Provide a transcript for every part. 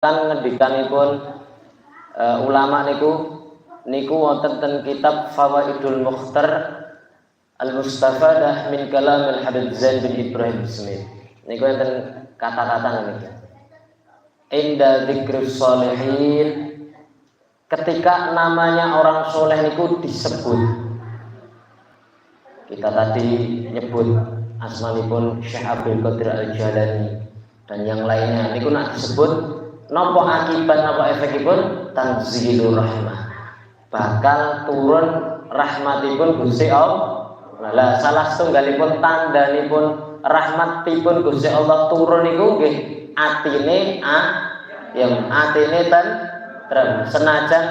ngendikanipun ulama niku wonten ten kitab Fawaidul Mukhtar Al-Mustafadah min Kalam Al-Habib Zain bin Ibrahim Smith. Niku wonten kata-kata niki. Inda dzikrus sholihin, ketika namanya orang soleh niku disebut. Kita tadi nyebut asmanipun Syekh Abdul Qadir Al-Jalani dan yang lainnya niku nak disebut napa akibat napa efekipun tanzilur rahmah, bakal turun rahmatipun Gusti Allah. Lah salah setunggalipun tandhanipun rahmatipun Gusti Allah turun niku nggih atine yang atine tentrem senajan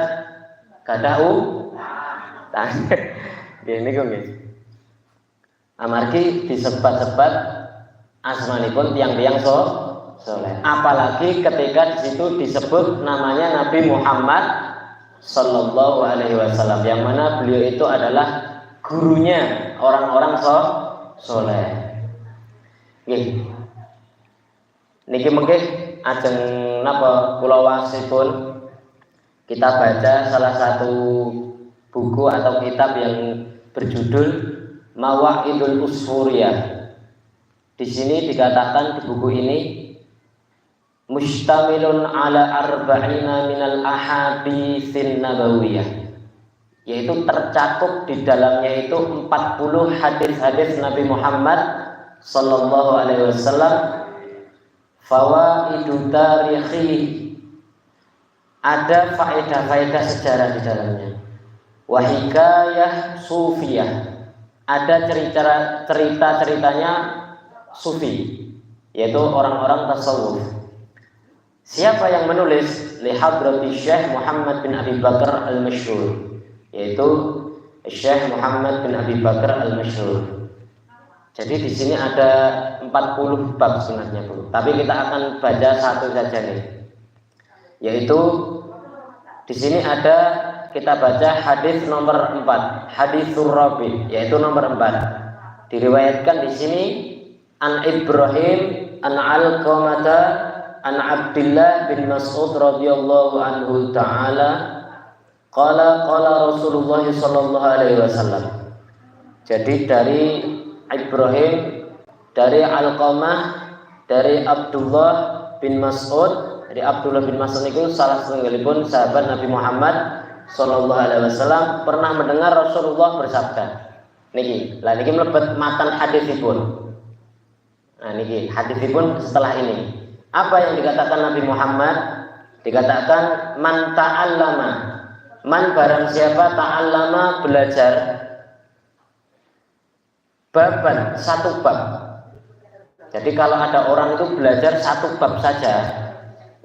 gadah nggih niku nggih. Amargi disebat-sebat asmanipun tiang-tiang soleh. Apalagi ketika di situ disebut namanya Nabi Muhammad Sallallahu Alaihi Wasallam, yang mana beliau itu adalah gurunya orang-orang soleh. Niki mengke ajeng napa kula wasipun kita baca salah satu buku atau kitab yang berjudul Mawa'idul Usfuriyah. Di sini dikatakan di buku ini mustamilun ala arba'ina minal ahaditsin nabawiyah, yaitu tercakup di dalamnya itu 40 hadis-hadis Nabi Muhammad sallallahu alaihi wasallam. Fawaidu tarikhi, ada faedah-faedah sejarah di dalamnya. Wa hikayah sufiyah, ada cerita-ceritanya sufi, yaitu orang-orang tasawuf. Siapa yang menulis? Li hadrati Syekh Muhammad bin Abi Bakar Al-Masyhur, yaitu Syekh Muhammad bin Abi Bakar Al-Masyhur. Jadi di sini ada 40 bab sebenarnya, Bu. Tapi kita akan baca satu saja nih. Yaitu di sini ada, kita baca hadis nomor 4, haditsur rabi, yaitu nomor 4. Diriwayatkan di sini an Ibrahim an Alqamah an Abdullah bin Mas'ud radhiyallahu anhu ta'ala qala Rasulullah sallallahu alaihi wasallam. Jadi dari Ibrahim, dari Alqamah, dari Abdullah bin Mas'ud. Dari Abdullah bin Mas'ud itu salah setunggalipun sahabat Nabi Muhammad sallallahu alaihi wasallam, pernah mendengar Rasulullah bersabda. Niki mlebet matan hadisipun. Nah niki hadisipun setelah ini. Apa yang dikatakan Nabi Muhammad? Dikatakan man ta'allama, man barang siapa ta'allama belajar baban, satu bab. Jadi kalau ada orang itu belajar satu bab saja,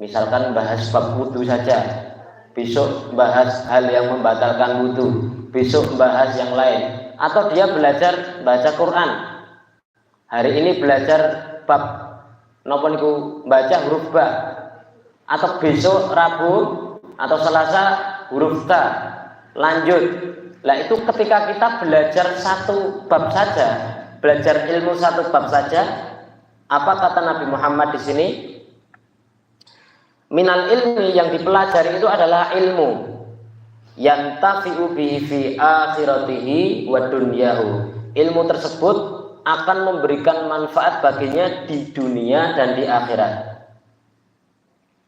misalkan bahas bab wudu saja, besok bahas hal yang membatalkan wudu, besok bahas yang lain, atau dia belajar baca Quran, hari ini belajar bab napa niku baca huruf ba, atau besok Rabu atau Selasa huruf ta, lanjut. Lah itu ketika kita belajar satu bab saja, belajar ilmu satu bab saja, apa kata Nabi Muhammad di sini? Minal ilmi, yang dipelajari itu adalah ilmu yang tafi'u bihi fi akhiratihi wa dunyahu. Ilmu tersebut akan memberikan manfaat baginya di dunia dan di akhirat.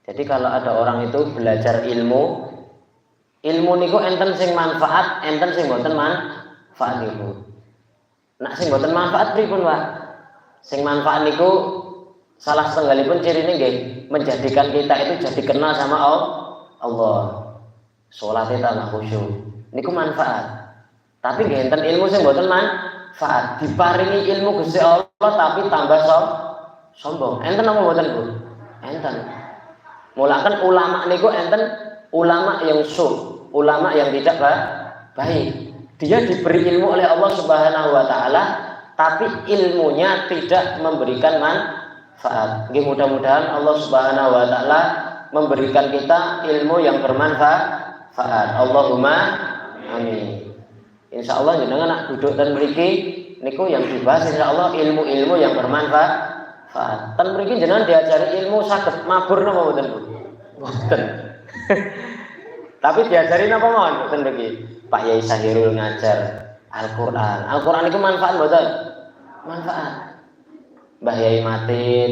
Jadi kalau ada orang itu belajar ilmu niku enten sing manfaat, enten sing mboten manfaat niku. Nak sing mboten manfaat pripun, Pak? Sing manfaat niku salah setunggalipun cirine nggih menjadikan kita itu jadi kenal sama Allah. Salatnya tambah khusyuk. Niku manfaat. Tapi nggih enten ilmu sing mboten manfaat. Diparingi ilmu Gusti Allah tapi tambah sombong. Enten apa mboten, Bu? Enten. Mulakan ulama niku enten ulama yang ulama yang tidak baik. Dia diberi ilmu oleh Allah Subhanahu wa taala, tapi ilmunya tidak memberikan manfaat. Mudah-mudahan Allah Subhanahu wa taala memberikan kita ilmu yang bermanfaat. Allahumma amin. Insyaallah jenengan nak duduk dan mriki niku yang dibahas insyaallah ilmu-ilmu yang bermanfaat. Tan mriki jenengan diajari ilmu saged mabur napa mboten, Bu? Mboten. Tapi diajarin apa mawon mboten niki. Pak Yai Sahirul ngajar Al-Qur'an. Al-Qur'an itu manfaat mboten? Manfaat. Mbah Yai Matin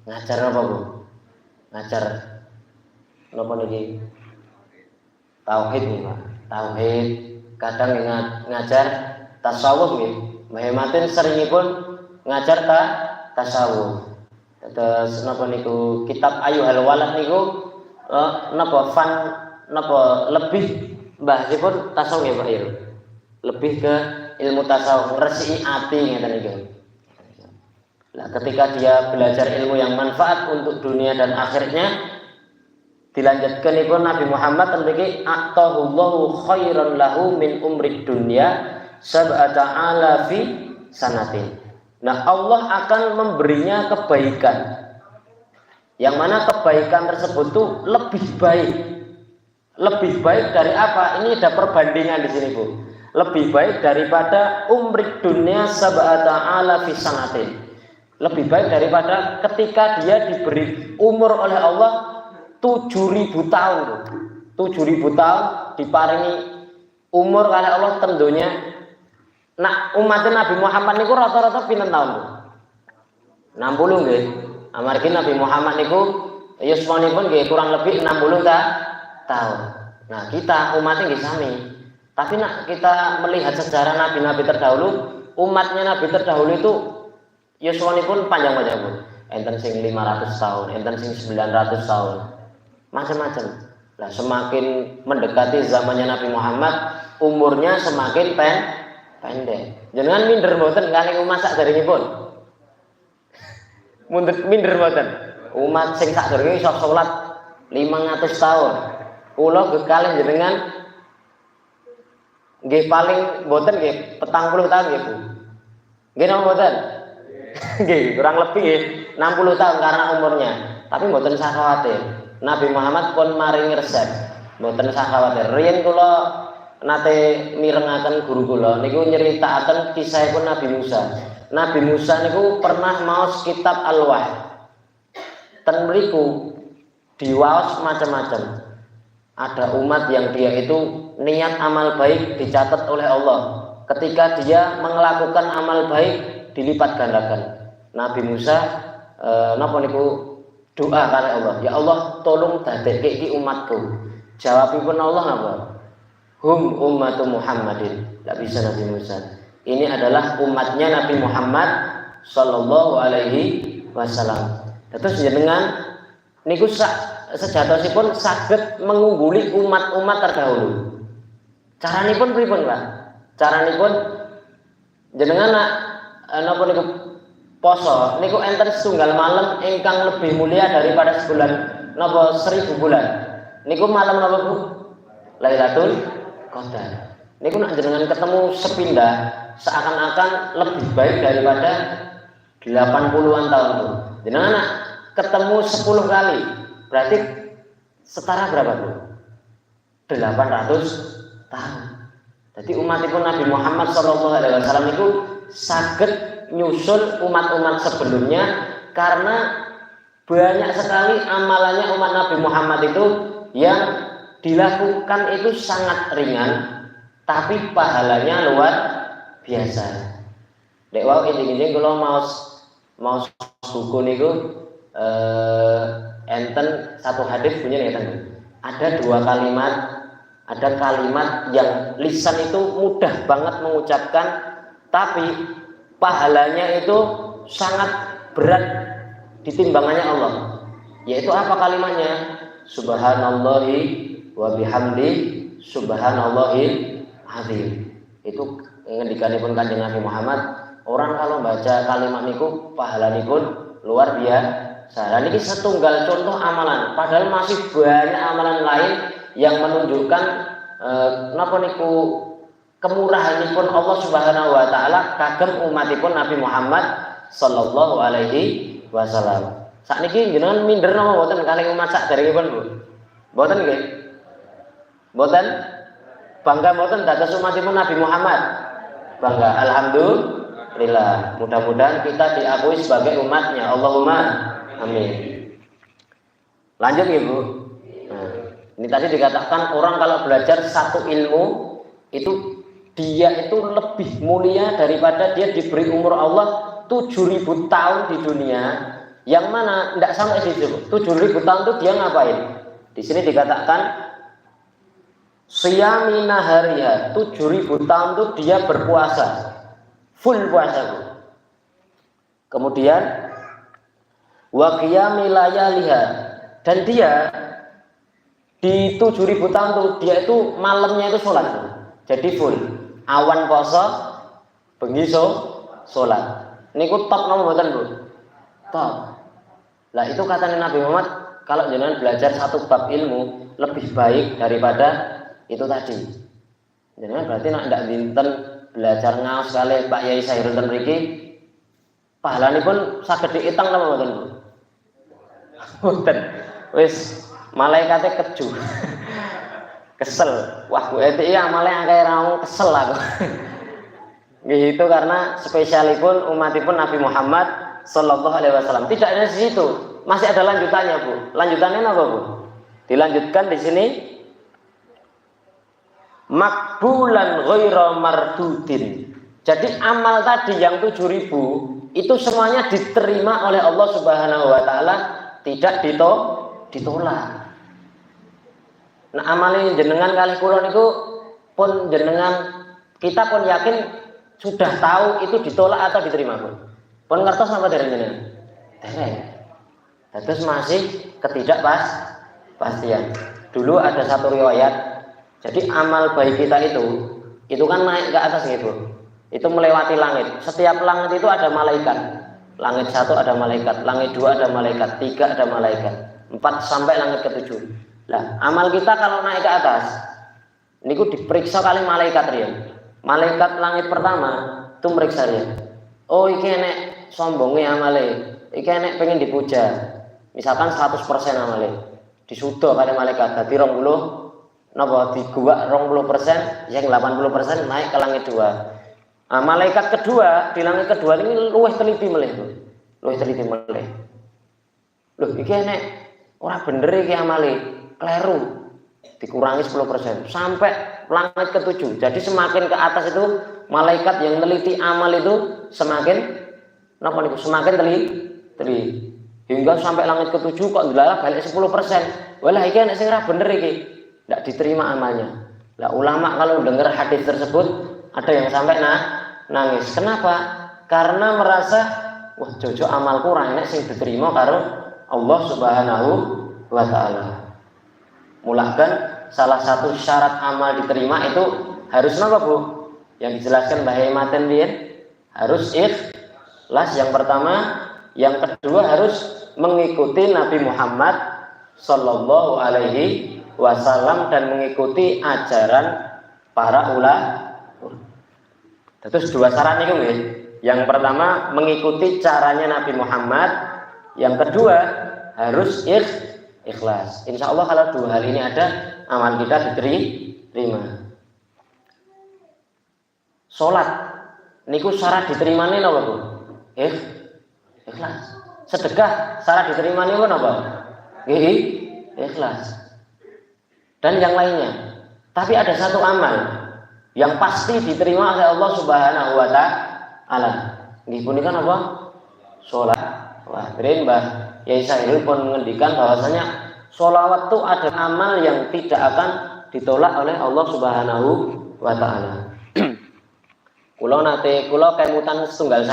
ngajar apa, Bu? Ngajar napa niki? Tauhid nih, Pak. Tauhid. Kadang ngajar tasawuf nggih. Mbah Yai Matin seringipun ngajar tasawuf. Terus napa niku kitab Ayyuhal Walad niku napa lebih bahasipun tasawuf ya Pak ya. Lebih ke ilmu tasawuf, ngresiki ati ngeten niku. Nah, ketika dia belajar ilmu yang manfaat untuk dunia dan akhirnya, dilanjutkan ibu Nabi Muhammad tentang a'tahullahu khairan lahu min umrid dunya sab'ata alafi sanatin. Nah, Allah akan memberinya kebaikan, yang mana kebaikan tersebut itu lebih baik dari apa? Ini ada perbandingan di sini, Bu. Lebih baik daripada umrid dunia sab'ata alafi sanatin. Lebih baik daripada ketika dia diberi umur oleh Allah 7.000 tahun. 7.000 tahun diparingi umur oleh Allah tentunya. Nah, umat Nabi Muhammad niku rata-rata pinten tahun, Bu? 60 nggih. Amargi Nabi Muhammad niku yuswanipun nggih kurang lebih 60 tahun. Nah, kita umatnya nggih sami. Tapi nak kita melihat sejarah nabi-nabi terdahulu, umatnya nabi terdahulu itu yuswanipun panjang-panjang, Bu. Enten sing 500 tahun, enten sing 900 tahun. Macam-macam. Nah, semakin mendekati zamannya Nabi Muhammad, umurnya semakin pendek. Jangan minder mboten kalih umat sakderengipun. Minder mboten. Umat sing sakderenge iso salat 500 tahun. Kula kekalih jenengan nggih paling mboten nggih 40 tahun nggih, Bu. Nggih napa mboten? Nggih, kurang lebih nggih 60 tahun karena umurnya. Tapi mboten usah khawatir. Nabi Muhammad pun maring resep. Mboten usah khawatir. Riyen kula nate mirengaken guru kula niku nyeritakaken kisahipun Nabi Musa. Nabi Musa niku pernah maos kitab Al-Wahyi. Ten mriku diwaos macam-macam. Ada umat yang dia itu niat amal baik dicatat oleh Allah. Ketika dia melakukan amal baik dilipat gandakan. Nabi Musa napa niku doa kali Allah, ya Allah tolong dadekke iki umatku. Jawabipun Allah napa? Hum ummatu Muhammadin. Tidak bisa Nabi Musa. Ini adalah umatnya Nabi Muhammad sallallahu alaihi wasallam. Terus jenengan niku sejatosipun saged mengungguli umat-umat terdahulu. Caranipun pripun, Pak? Caranipun jenengan napa niku poso niku enten setunggal malam ingkang lebih mulia daripada sebulan napa 1000 bulan. Niku malam napa, Bu? Lailatul Qadar. Niku nak jenengan ketemu sepindah seakan-akan lebih baik daripada 80-an tahun, Bu. Jenengan nak ketemu 10 kali berarti setara berapa, Bu? 800 tahun. Jadi umatipun Nabi Muhammad SAW itu saged nyusul umat-umat sebelumnya karena banyak sekali amalannya umat Nabi Muhammad itu yang dilakukan itu sangat ringan tapi pahalanya luar biasa. Dek wau injing-injing kula maos buku niku enten satu hadis punya ngeten. Ada kalimat yang lisan itu mudah banget mengucapkan tapi pahalanya itu sangat berat di timbangannya Allah. Yaitu apa kalimatnya? Subhanallahi wa bihamdi subhanallahil azim. Itu ngendikanipun Kanjeng Nabi Muhammad, orang kalau baca kalimat niku pahalanipun luar biasa. Lah niki setunggal contoh amalan, padahal masih banyak amalan lain yang menunjukkan napa niku kemurahanipun Allah Subhanahu wa taala kagem umatipun Nabi Muhammad sallallahu alaihi wasallam. Sakniki jenengan minder napa mboten kalih umat sakderengipun, Bu? Mboten nggih? Mboten? Bangga mboten dados umatipun Nabi Muhammad? Bangga. Alhamdulillah. Mudah-mudahan kita diakui sebagai umatnya. Allahumma amin. Lanjut, Ibu. Ini tadi dikatakan orang kalau belajar satu ilmu itu dia itu lebih mulia daripada dia diberi umur Allah 7.000 tahun di dunia, yang mana tidak sampai di situ. 7.000 tahun itu dia ngapain? Di sini dikatakan siyami nahariya, 7.000 tahun itu dia berpuasa, full puasa. Kemudian wa qiyami layaliha, dan dia di 7.000 tahun itu dia itu malamnya itu sholat, jadi full awan poso bengi sholat. Niku top nomor mboten Bu? Top. Lah itu katanya Nabi Muhammad, kalau jenengan belajar satu bab ilmu lebih baik daripada itu tadi. Jenengan berarti nak ndak dinten belajar ngaos kali Pak Yai Sairul ten mriki pahalanipun saged diitang napa mboten Bu? Mboten. Wis malaikate keju. Kesel. Wah, Bu Eti amale akeh ra kesel aku. Nggih itu karena spesialipun umatipun Nabi Muhammad sallallahu alaihi wasallam. Tidak hanya di situ, masih ada lanjutannya, Bu. Lanjutannya apa, Bu? Dilanjutkan di sini makbulan ghaira mardudin. Jadi amal tadi yang 7.000 itu semuanya diterima oleh Allah Subhanahu wa taala, tidak ditolak. Nah, amalin jenengan kali kula niku pun jenengan kita pun yakin sudah tahu itu ditolak atau diterima pun. Pun ngertos apa dari jenengan? Terus masih ketidakpastian. Dulu ada satu riwayat, jadi amal baik kita itu kan naik ke atas gitu. Itu melewati langit. Setiap langit itu ada malaikat. Langit 1 ada malaikat, langit 2 ada malaikat, 3 ada malaikat, 4 sampai langit ke-7. Lah, amal kita kalau naik ke atas, niku diperiksa kali malaikat riyen. Malaikat langit pertama itu meriksa dia. Oh, iki enek sombonge amale. Iki enek pengen dipuja. Misalkan 100% amale. Disudo kali malaikat dadi 20 napa diguwak 20%, yang 80% naik ke langit 2. Nah, malaikat kedua di langit kedua ini luwih teliti melih. Luwih teliti melih. Loh, iki enek ora bener iki amale, kleru. Dikurangi 10% sampai langit ke-7. Jadi semakin ke atas itu malaikat yang neliti amal itu semakin napa niku? Semakin teliti. Hingga sampai langit ke-7 kok ndelalah balik 10%. Walah iki nek sing ora bener iki, ndak diterima amalnya. Lah ulama kalau dengar hadis tersebut ada yang sampai nangis. Kenapa? Karena merasa wah jojo amalku ora enek sing diterima karo Allah Subhanahu wa taala. Mulakan salah satu syarat amal diterima itu harus apa, Bu? Yang dijelaskan Mbah Maten riyen, harus ikhlas yang pertama, yang kedua harus mengikuti Nabi Muhammad sallallahu alaihi wasallam dan mengikuti ajaran para ulama. Terus dua syarat niku nggih. Yang pertama mengikuti caranya Nabi Muhammad, yang kedua harus ikhlas. Insya Allah kalau dua hal ini ada, amal kita diterima. Sholat niku syarat diterimane napa, Bu? Ikhlas. Sedekah syarat diterimane napa? Nggih, ikhlas. Dan yang lainnya. Tapi ada satu amal yang pasti diterima oleh Allah Subhanahu wa taala. Nggih punika napa? Sholat. Wah, keren Mbah Yai Sahirul pun mengendikan bahwasanya sholawat itu ada amal yang tidak akan ditolak oleh Allah Subhanahu wa taala. Kula kemutan setunggal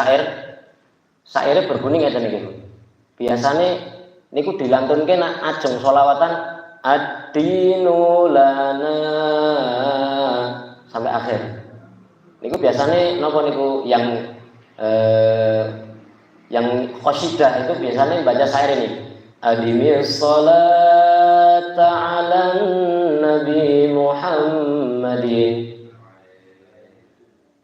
syaire berbunyi ngeten niki. Biasane niku dilantunke nak ajeng sholawatan ad-dinu lana sampai akhir. Niku biasane napa niku yang qasidah itu biasanya baca syair ini. Adimis sholata ala Nabi Muhammadin.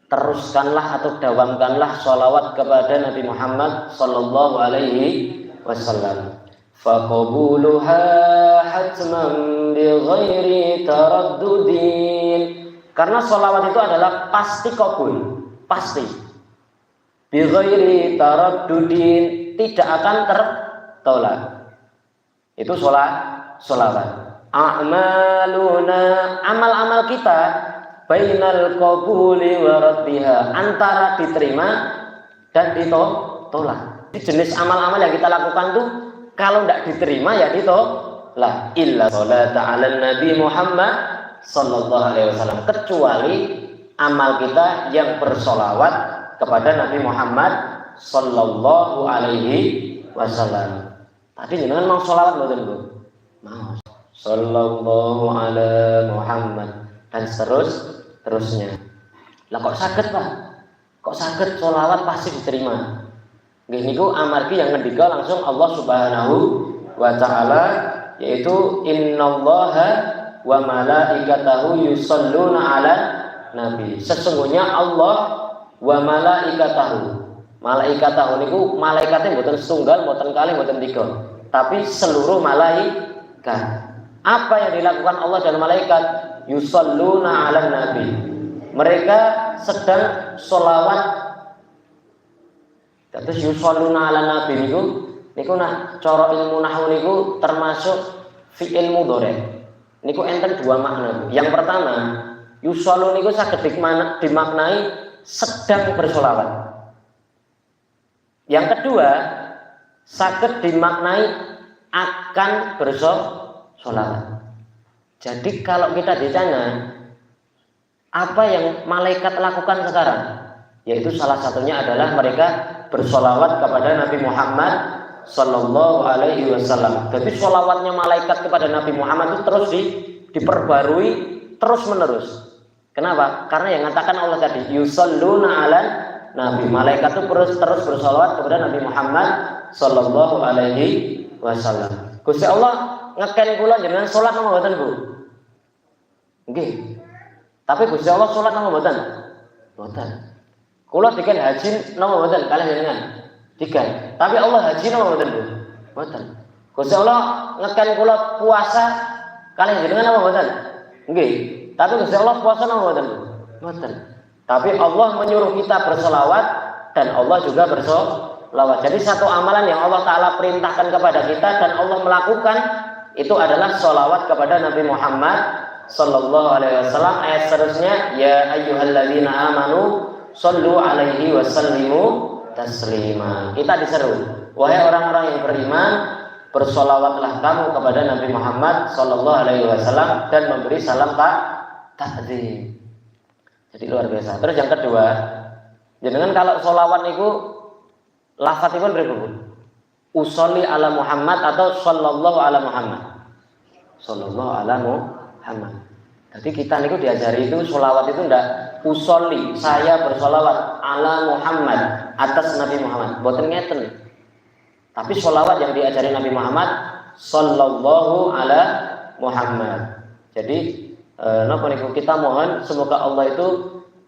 Teruskanlah atau dawamkanlah sholawat kepada Nabi Muhammad sallallahu alaihi wasallam. Faqabuluha hatman bighairi taraddudin. Karena sholawat itu adalah pasti kabul, pasti. Bighairi taraddudin, tidak akan tertolak. Itu sholawat. a'maluna, amal-amal kita bainal qabuli wa raddiha, antara diterima dan ditolak. Jenis amal-amal yang kita lakukan tuh kalau tidak diterima ya ditolak. Illa sholata 'alan nabi Muhammad sallallahu alaihi wasallam, kecuali amal kita yang bersolawat kepada Nabi Muhammad sallallahu alaihi wasallam. Tadi jenengan mau sholawat mboten, Bu? Mau. Sallallahu ala Muhammad dan terusnya. Lah kok saged, Pak? Kok saged sholawat pasti diterima? Nggih niku amargi yang ngendika langsung Allah Subhanahu wa taala, yaitu innallaha wa malaikatahu yusholluna 'alan nabi. Sesungguhnya Allah wa malaikatahu niku malaikatnya mboten setunggal, mboten kalih, mboten tiga, tapi seluruh malaikat. Apa yang dilakukan Allah dan malaikat? Yusholluna 'alan nabi. Mereka sedang sholawat. Terus yusholluna 'alan nabi niku nah cara ilmu nahwu niku termasuk fi'il mudhari. Niku enten dua makna. Yang pertama, yusollu niku saged dimaknai sedang bersolawat. Yang kedua, saged dimaknai akan bersolawat. Jadi kalau kita ditanya apa yang malaikat lakukan sekarang, yaitu salah satunya adalah mereka bersolawat kepada Nabi Muhammad sallallahu alaihi wasallam. Jadi sholawatnya malaikat kepada Nabi Muhammad itu terus diperbarui terus menerus. Kenapa? Karena yang mengatakan Allah tadi yusholluna 'alan nabi, malaikat itu terus bersolawat kepada Nabi Muhammad sallallahu alaihi wasallam. Gusti Allah ngeken kula jenengan salat napa mboten, Bu? Nggih. Tapi Gusti Allah salat napa mboten? Mboten. Kula diken haji napa mboten kalih jenengan? Diken. Tapi Allah haji napa mboten, Bu? Mboten. Gusti Allah ngeken kula puasa kalih jenengan napa mboten? Nggih. Tapi Gusti Allah puasa napa mboten, Bu? Mboten. Tapi Allah menyuruh kita berselawat dan Allah juga berselawat. Jadi satu amalan yang Allah Ta'ala perintahkan kepada kita dan Allah melakukan itu adalah sholawat kepada Nabi Muhammad sallallahu alaihi wasallam. Ayat seterusnya, ya ayyuhalladzina amanu shollu alaihi wasallimu taslima. Kita diseru, wahai orang-orang yang beriman, bersolawatlah kamu kepada Nabi Muhammad sallallahu alaihi wasallam dan memberi salam ta'zim. Jadi luar biasa. Terus yang kedua, jenengan kalau sholawat niku lafadzipun pripun? Usolli ala Muhammad atau sallallahu ala Muhammad? Sallallahu ala Muhammad. Jadi kita niku diajari itu sholawat itu ndak usolli, saya bersolawat ala Muhammad, atas Nabi Muhammad. Boten ngeten. Tapi sholawat yang diajari Nabi Muhammad sallallahu ala Muhammad. Jadi napa niku kita mohon semoga Allah itu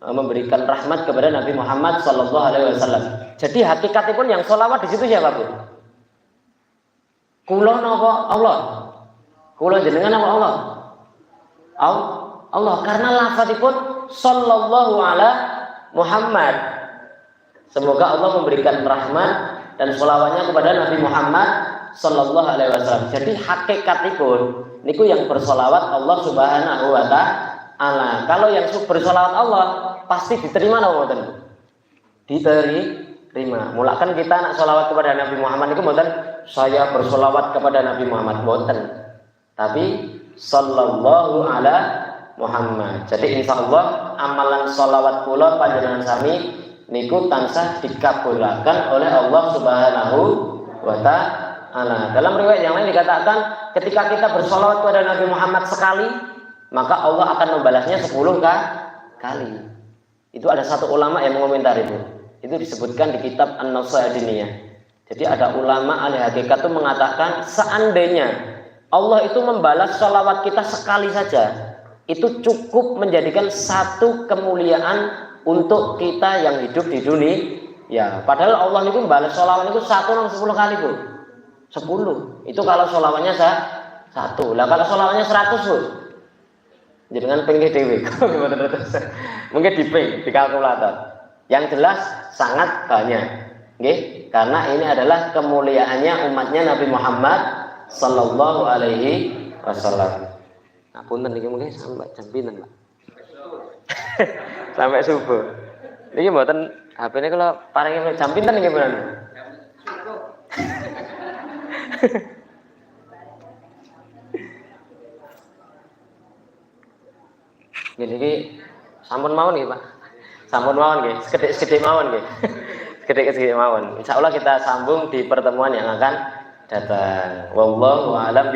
memberikan rahmat kepada Nabi Muhammad sallallahu alaihi wasallam. Jadi hakikatipun yang sholawat di situ siapa, Bu? Kula napa Allah? Kula jenengan napa Allah? Allah, karena lafadzipun sallallahu ala Muhammad. Semoga Allah memberikan rahmat dan sholawatnya kepada Nabi Muhammad sallallahu alaihi wasallam. Jadi hakikatipun niku yang bersolawat Allah Subhanahu wa taala. Kalau yang bersolawat Allah pasti diterima napa mboten? Diterima. Mulakan kita nak sholawat kepada Nabi Muhammad itu mboten saya bersolawat kepada Nabi Muhammad, mboten. Tapi sallallahu ala Muhammad. Jadi insyaallah amalan sholawat kula panjenengan sami niku tansah dikabulaken oleh Allah Subhanahu wa taala. Dalam riwayat yang lain dikatakan ketika kita bersolawat kepada Nabi Muhammad sekali, maka Allah akan membalasnya 10 kali. Itu ada satu ulama yang mengomentari itu disebutkan di kitab An-Nasihat Diniyah. Jadi ada ulama ahli hakikat itu mengatakan seandainya Allah itu membalas sholawat kita sekali saja, itu cukup menjadikan satu kemuliaan untuk kita yang hidup di dunia. Ya, padahal Allah itu membalas sholawat itu 1 atau 10 kali, Bu. 10. Itu kalau sholawatnya 1. Lah kalau sholawatnya 100, Bu. Jangan pengen dewe. Mungkin di kalkulator. Yang jelas sangat banyak. Nggih, karena ini adalah kemuliaannya umatnya Nabi Muhammad sallallahu alaihi pas salat. Nah, punten iki mungkin sampai jam pinten, Pak? Sampai subuh. Niki mboten HP-ne kula paringi jam pinten niki, Bu? Niki sampun mawon nggih, Pak. Sampun mawon nggih, sekedhik-sekedhik mawon nggih. Sekedhik-sekedhik mawon. Insyaallah kita sambung di pertemuan yang akan datang. Wallahu a'lam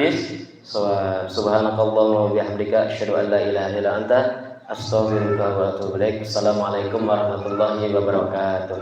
subhanakallahumma wa bihamdika asyhadu an la ilaha illa anta astaghfiruka wa atubu ilaik. Assalamualaikum warahmatullahi wabarakatuh.